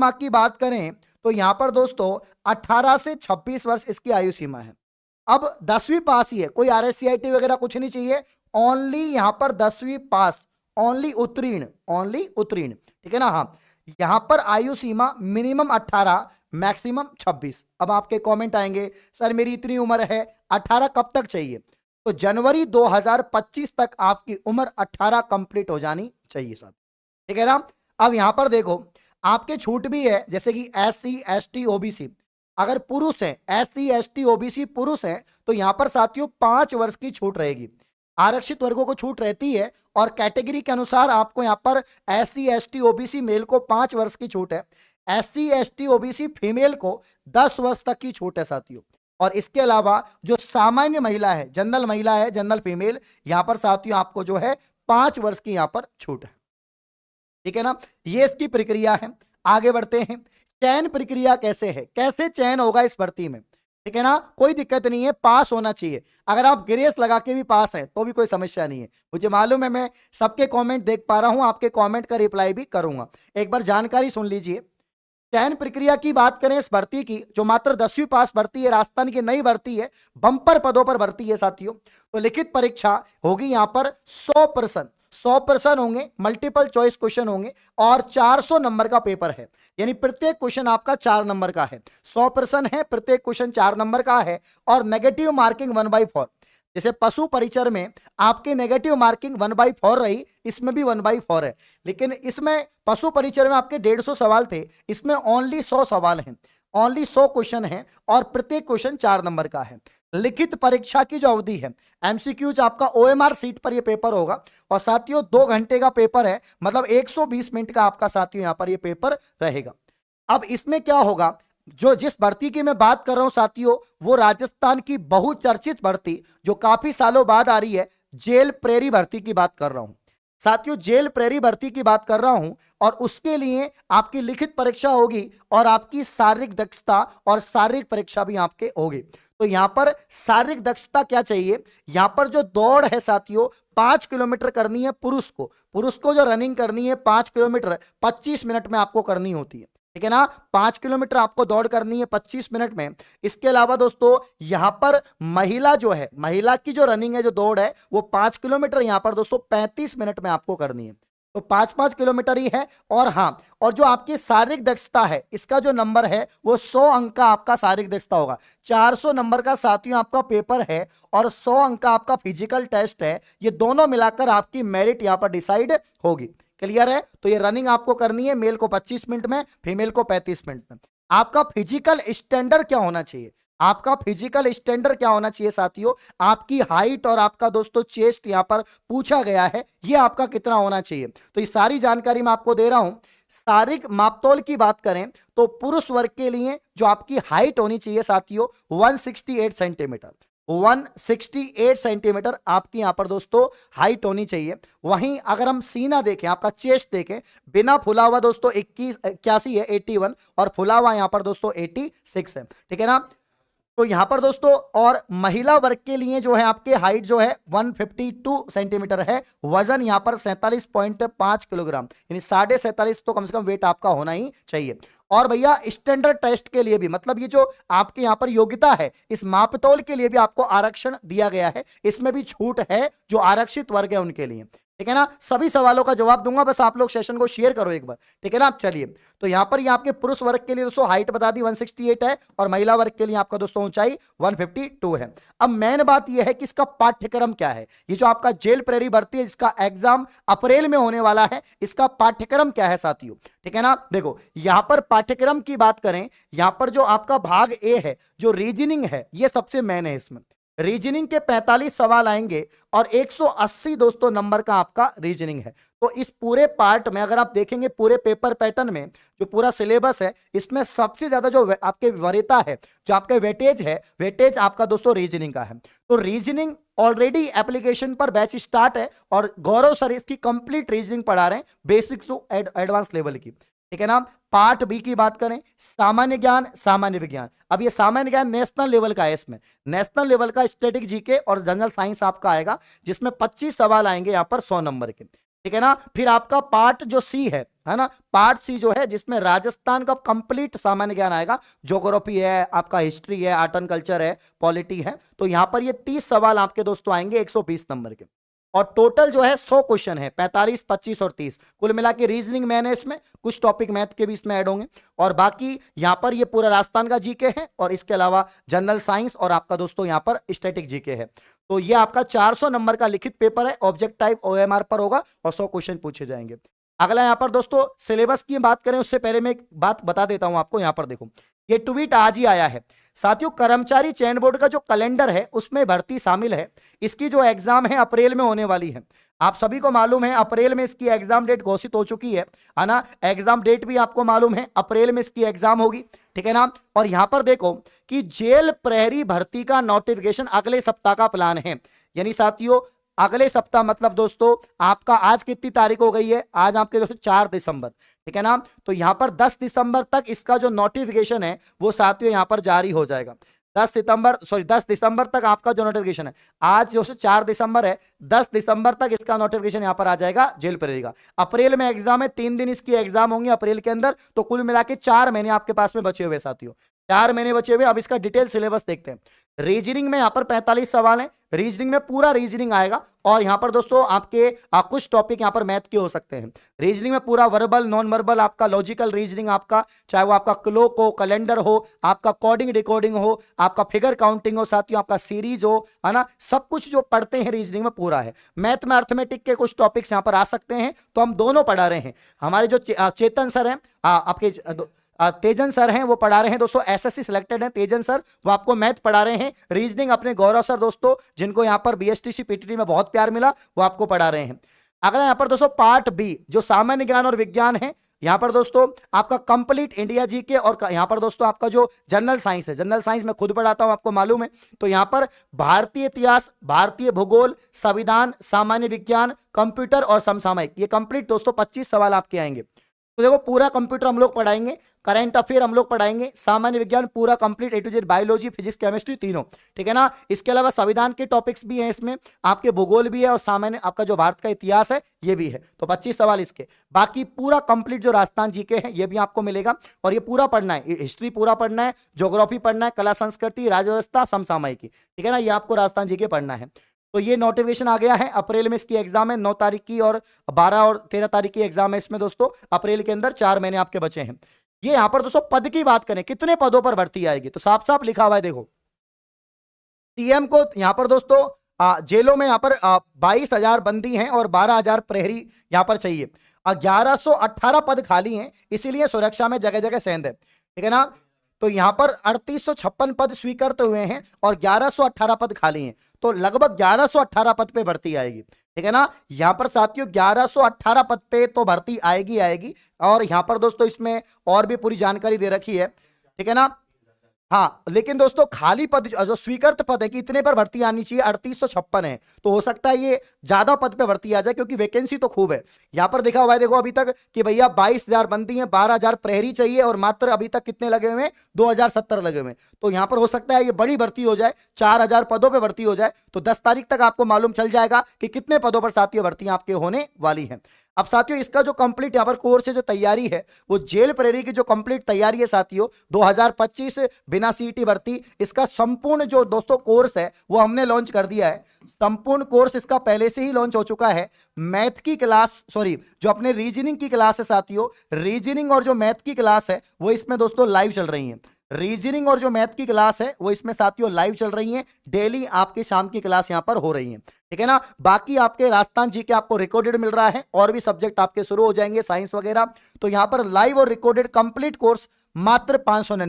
सीमा की बात करें तो यहां पर दोस्तों 18 से 26 वर्ष इसकी आयु सीमा है। अब 10वीं पास ही है, कोई आरएससीआईटी वगैरह कुछ नहीं चाहिए, ओनली यहां पर 10वीं पास, ओनली उत्तीर्ण, ओनली उत्तीर्ण, ठीक है ना। हाँ, यहां पर आयु सीमा मिनिमम 18, मैक्सिमम 26। अब आपके कमेंट आएंगे सर मेरी इतनी उम्र है, 18 कब तक चाहिए? तो जनवरी 2025 तक आपकी उम्र 18 कंप्लीट हो जानी चाहिए साहब, ठीक है ना। अब यहां पर देखो आपके छूट भी है, जैसे कि SC ST OBC, अगर पुरुष है, SC ST OBC पुरुष है तो यहां पर साथियों 5 वर्ष की छूट रहेगी, आरक्षित वर्गों को छूट रहती है। और कैटेगरी के अनुसार आपको यहां पर SC ST OBC मेल को 5 वर्ष की छूट है, SC ST OBC फीमेल को 10 वर्ष तक की छूट है साथियों। और इसके अलावा जो सामान्य महिला है, जनरल महिला है, जनरल फीमेल, यहां पर साथियों आपको जो है 5 वर्ष की यहां पर छूट है, ठीक है ना। ये इसकी प्रक्रिया है। आगे बढ़ते हैं, चयन प्रक्रिया कैसे है, कैसे चयन होगा इस भर्ती में, ठीक है ना। कोई दिक्कत नहीं है, पास होना चाहिए, अगर आप ग्रेस लगा के भी पास हैं तो भी कोई समस्या नहीं है। मुझे मालूम है, मैं सबके कमेंट देख पा रहा हूं, आपके कमेंट का रिप्लाई भी करूंगा। एक बार जानकारी सुन लीजिए। चयन प्रक्रिया की बात करें इस भर्ती की, जो मात्र 10वीं पास भर्ती है, राजस्थान की नई भर्ती है, बंपर पदों पर भर्ती है साथियों। तो लिखित परीक्षा होगी यहां पर 100% होंगे, मल्टीपल चॉइस क्वेश्चन होंगे और 400 नंबर का पेपर है, यानी प्रत्येक क्वेश्चन आपका 4 नंबर का है। 100% है, प्रत्येक क्वेश्चन 4 नंबर का है। और नेगेटिव मार्किंग 1/4, जैसे पशु परिचर में आपके नेगेटिव मार्किंग 1/4 रही, इसमें भी 1/4 है। लेकिन इसमें पशु परिचर में आपके 150 सवाल थे, इसमें ओनली 100 सवाल हैं, ओनली 100 क्वेश्चन हैं और प्रत्येक क्वेश्चन 4 नंबर का है। लिखित परीक्षा की जो अवधि है, एमसीक्यूज आपका OMR सीट पर यह पेपर होगा और साथियों 2 घंटे का पेपर है, मतलब 120 मिनट का आपका साथियों यहां पर यह पेपर रहेगा। अब इसमें क्या होगा, जो जिस भर्ती की मैं बात कर रहा हूं साथियों, वो राजस्थान की बहुचर्चित भर्ती जो काफी सालों बाद आ रही है, जेल प्रेरी भर्ती की बात कर रहा हूं साथियों, जेल प्रेरी भर्ती की बात कर रहा हूं। और उसके लिए आपकी लिखित परीक्षा होगी और आपकी शारीरिक दक्षता और शारीरिक परीक्षा भी आपके होगी। तो यहां पर शारीरिक दक्षता क्या चाहिए, यहां पर जो दौड़ है साथियों 5 किलोमीटर करनी है, पुरुष को जो रनिंग करनी है 5 किलोमीटर 25 मिनट में आपको करनी होती है, ठीक है ना। 5 किलोमीटर आपको दौड़ करनी है 25 मिनट में। इसके अलावा दोस्तों यहां पर महिला जो है, महिला की जो रनिंग है, जो दौड़ है, वो 5 किलोमीटर यहां पर दोस्तों 35 मिनट में आपको करनी है। तो 5-5 किलोमीटर ही है। और हाँ, और जो आपकी शारीरिक दक्षता है, इसका जो नंबर है वो 100 अंक का आपका शारीरिक दक्षता होगा। 400 नंबर का साथियों आपका पेपर है और 100 अंक का आपका फिजिकल टेस्ट है। ये दोनों मिलाकर आपकी मेरिट यहां पर डिसाइड होगी। क्लियर है? तो ये रनिंग आपको करनी है, मेल को 25 मिनट में, फीमेल को 35 मिनट में। आपका फिजिकल स्टैंडर्ड क्या होना चाहिए, आपका फिजिकल स्टैंडर्ड क्या होना चाहिए साथियों, आपकी हाइट और आपका दोस्तों चेस्ट यहां पर पूछा गया है, ये आपका कितना होना चाहिए। तो ये सारी जानकारी मैं आपको दे रहा हूं। शारीरिक मापतौल की बात करें तो पुरुष वर्ग के लिए जो आपकी हाइट होनी चाहिए साथियों 168 सेंटीमीटर, 168 सेंटीमीटर आपकी यहां पर दोस्तों हाइट होनी चाहिए। वहीं अगर हम सीना देखें, आपका चेस्ट देखें, बिना फुला हुआ दोस्तों 81 है, 81, और फुला हुआ यहां पर दोस्तों 86 है, ठीक है ना। तो यहां पर दोस्तों और महिला वर्ग के लिए जो है आपके हाइट जो है 152 सेंटीमीटर है, वजन यहां पर 47.5 किलोग्राम, यानी 47.5 तो कम से कम वेट आपका होना ही चाहिए। और भैया स्टैंडर्ड टेस्ट के लिए भी, मतलब ये जो आपके यहां पर योग्यता है, इस मापतौल के लिए भी आपको आरक्षण दिया गया है, इसमें भी छूट है जो आरक्षित वर्ग है उनके लिए, ठीक है ना। सभी सवालों का जवाब दूंगा, बस आप लोग सेशन को शेयर करो एक बार, ठीक है ना। चलिए, तो यहां पर ये आपके पुरुष वर्ग के लिए दोस्तों हाइट बता दी 168 है और महिला वर्ग के लिए आपका दोस्तों ऊंचाई 152 है। अब मेन बात यह है कि इसका पाठ्यक्रम क्या है, ये जो आपका जेल प्रेरी भर्ती है जिसका एग्जाम अप्रैल में होने वाला है, इसका पाठ्यक्रम क्या है साथियों, ठीक है ना। देखो यहां पर पाठ्यक्रम की बात करें, यहां पर जो आपका भाग ए है, जो रीजनिंग है, ये सबसे मेन है। इसमें रीजनिंग के 45 सवाल आएंगे और 180 दोस्तों नंबर का आपका रीजनिंग है। तो इस पूरे पार्ट में अगर आप देखेंगे पूरे पेपर पैटर्न में जो पूरा सिलेबस है, इसमें सबसे ज्यादा जो आपके वरीयता है, जो आपके वेटेज है, वेटेज आपका दोस्तों रीजनिंग का है। तो रीजनिंग ऑलरेडी एप्लीकेशन पर बैच स्टार्ट है और गौरव सर इसकी कंप्लीट रीजनिंग पढ़ा रहे हैं, बेसिक टू एडवांस लेवल की, ठीक है ना। पार्ट बी की बात करें, सामान्य ज्ञान, सामान्य विज्ञान। अब ये सामान्य ज्ञान नेशनल लेवल का है, इसमें नेशनल लेवल का स्टैटिक जीके और जनरल साइंस आपका आएगा, जिसमें 25 सवाल आएंगे यहां पर 100 नंबर के। ठीक है ना। फिर आपका पार्ट जो सी है ना, पार्ट सी जो है जिसमें राजस्थान का कंप्लीट सामान्य ज्ञान आएगा, ज्योग्राफी है, आपका हिस्ट्री है, आर्ट एंड कल्चर है, पॉलिटी है। तो यहां पर ये 30 सवाल आपके दोस्तों आएंगे 120 नंबर के, और टोटल जो है 100 क्वेश्चन है, 45, 25 और 30 कुल मिला के। रीजनिंग मैन है इसमें, कुछ टॉपिक मैथ के भी इसमें ऐड होंगे, और बाकी यहां पर ये पूरा राजस्थान का जीके है, और इसके अलावा जनरल साइंस और आपका दोस्तों यहां पर स्टैटिक जीके है। तो ये आपका 400 नंबर का लिखित पेपर है, ऑब्जेक्ट टाइप ओएमआर पर होगा और 100 क्वेश्चन पूछे जाएंगे। अगला यहां पर दोस्तों सिलेबस की बात करें उससे पहले मैं एक बात बता देता हूं आपको। यहां पर देखो, ये ट्वीट आज ही आया है साथियों, कर्मचारी चयन बोर्ड का जो कैलेंडर है उसमें भर्ती शामिल है। इसकी जो एग्जाम है अप्रैल में होने वाली है। आप सभी को मालूम है अप्रैल में इसकी एग्जाम डेट घोषित हो चुकी है ना। एग्जाम डेट भी आपको मालूम है, अप्रैल में इसकी एग्जाम होगी, ठीक है ना। और यहां पर देखो कि जेल प्रहरी भर्ती का नोटिफिकेशन अगले सप्ताह का प्लान है, यानी साथियों अगले सप्ताह, मतलब दोस्तों आपका आज कितनी तारीख हो गई है, आज आपके दोस्तों 4 दिसंबर, ठीक है ना। तो यहां पर 10 दिसंबर तक इसका जो नोटिफिकेशन है वो साथियों यहां पर जारी हो जाएगा। 10 दिसंबर तक आपका जो नोटिफिकेशन है, आज जो 4 दिसंबर है, 10 दिसंबर तक इसका नोटिफिकेशन यहां पर आ जाएगा जेल प्रहरी का। अप्रैल में एग्जाम है, 3 दिन इसकी एग्जाम होंगी अप्रैल के अंदर, तो कुल मिला के 4 महीने आपके पास में बचे हुए साथियों, 4 महीने बचे हुए। अब इसका डिटेल सिलेबस देखते हैं। रीजनिंग में यहां पर 45 सवाल है, रीजनिंग में पूरा रीजनिंग आएगा, और यहां पर दोस्तों आपके कुछ टॉपिक यहां पर मैथ के हो सकते हैं। रीजनिंग में पूरा वर्बल, नॉन वर्बल, आपका लॉजिकल रीजनिंग, आपका चाहे वो आपका क्लोक हो, कैलेंडर हो, आपका कोडिंग डिकोडिंग हो, आपका फिगर काउंटिंग हो, साथियों आपका सीरीज हो, है ना, सब कुछ जो पढ़ते हैं रीजनिंग में पूरा है। मैथ में अर्थमेटिक के कुछ टॉपिक्स यहां पर आ सकते हैं, तो हम दोनों पढ़ा रहे हैं। हमारे जो चेतन सर हैं, आपके तेजन सर हैं, वो पढ़ा रहे हैं दोस्तों, एसएससी सिलेक्टेड हैं तेजन सर, वो आपको मैथ पढ़ा रहे हैं। रीजनिंग अपने गौरव सर दोस्तों, जिनको यहां पर बीएसटीसी पीटीटी में बहुत प्यार मिला, वो आपको पढ़ा रहे हैं। अगला यहां पर दोस्तों पार्ट बी जो सामान्य ज्ञान और विज्ञान है, यहां पर दोस्तों आपका कंप्लीट इंडिया जीके, और यहां पर दोस्तों आपका जो जनरल साइंस है, जनरल साइंस मैं खुद पढ़ाता हूं, आपको मालूम है। तो यहां पर भारतीय इतिहास, भारतीय भूगोल, संविधान, सामान्य विज्ञान, कंप्यूटर और समसामयिक, ये कंप्लीट दोस्तों 25 सवाल आपके आएंगे। तो देखो पूरा कंप्यूटर हम लोग पढ़ाएंगे, करंट अफेयर हम लोग पढ़ाएंगे, सामान्य विज्ञान पूरा complete A to Z, biology, physics, chemistry तीनों, ठीक है ना। इसके अलावा संविधान के टॉपिक्स भी हैं इसमें, आपके भूगोल भी है, और सामान्य आपका जो भारत का इतिहास है ये भी है। तो 25 सवाल इसके। बाकी पूरा कंप्लीट जो राजस्थान जीके है ये भी आपको मिलेगा, और ये पूरा पढ़ना है, हिस्ट्री पूरा पढ़ना है, ज्योग्राफी पढ़ना है, कला संस्कृति, राजव्यवस्था, समसामयिकी, ठीक है ना, ये आपको राजस्थान जीके पढ़ना है। तो ये नोटिफिकेशन आ गया है, अप्रैल में इसकी एग्जाम है, 9 तारीख की, और 12 और 13 तारीख की एग्जाम है इसमें दोस्तों। अप्रैल के अंदर 4 महीने आपके बचे हैं। ये यहां पर दोस्तों पद की बात करें, कितने पदों पर भर्ती आएगी, तो साफ साफ लिखा हुआ है देखो, सीएम को यहां पर दोस्तों जेलों में यहां पर 22,000 बंदी हैं और 12,000 प्रहरी यहां पर चाहिए। 1118 पद खाली हैं, इसीलिए सुरक्षा में जगह जगह सेंध है, ठीक है ना। तो यहां पर 3856 पद स्वीकृत हुए हैं और 1118 पद खाली हैं, तो लगभग 1118 पद पे भर्ती आएगी, ठीक है ना। यहां पर साथियों 1118 पद पे तो भर्ती आएगी आएगी। और यहां पर दोस्तों इसमें और भी पूरी जानकारी दे रखी है, ठीक है ना। हाँ, लेकिन दोस्तों खाली पद जो स्वीकृत पद है कि इतने पर भर्ती आनी चाहिए, 3856 है, तो हो सकता है ये ज्यादा पद पे भर्ती आ जाए, क्योंकि वैकेंसी तो खूब है। यहां पर देखा हुआ है देखो अभी तक कि भैया 22,000 बंदी है, 12,000 प्रहरी चाहिए, और मात्र अभी तक कितने लगे हुए हैं, 2070 लगे हुए हैं। तो यहां पर हो सकता है ये बड़ी भर्ती हो जाए, 4,000 पदों पर भर्ती हो जाए, तो 10 तारीख तक आपको मालूम चल जाएगा कि कितने पदों पर साथियों भर्तियां आपके होने वाली है। अब साथियों इसका जो कंप्लीट यहाँ पर कोर्स है, जो तैयारी है, वो जेल प्रहरी की जो कंप्लीट तैयारी है साथियों 2025 बिना सीईटी भर्ती, इसका संपूर्ण जो दोस्तों कोर्स है वो हमने लॉन्च कर दिया है। संपूर्ण कोर्स इसका पहले से ही लॉन्च हो चुका है। मैथ की क्लास, सॉरी जो अपने रीजनिंग की क्लास है साथियों, रीजनिंग और जो मैथ की क्लास है वो इसमें दोस्तों लाइव चल रही है। रीजनिंग और जो मैथ की क्लास है वो इसमें साथियों लाइव चल रही है, डेली आपकी शाम की क्लास यहां पर हो रही है, ठीक है ना। बाकी आपके राजस्थान जी के आपको रिकॉर्डेड मिल रहा है, और भी सब्जेक्ट आपके शुरू हो जाएंगे, साइंस वगैरह। तो यहां पर लाइव और रिकॉर्डेड कंप्लीट कोर्स मात्र 599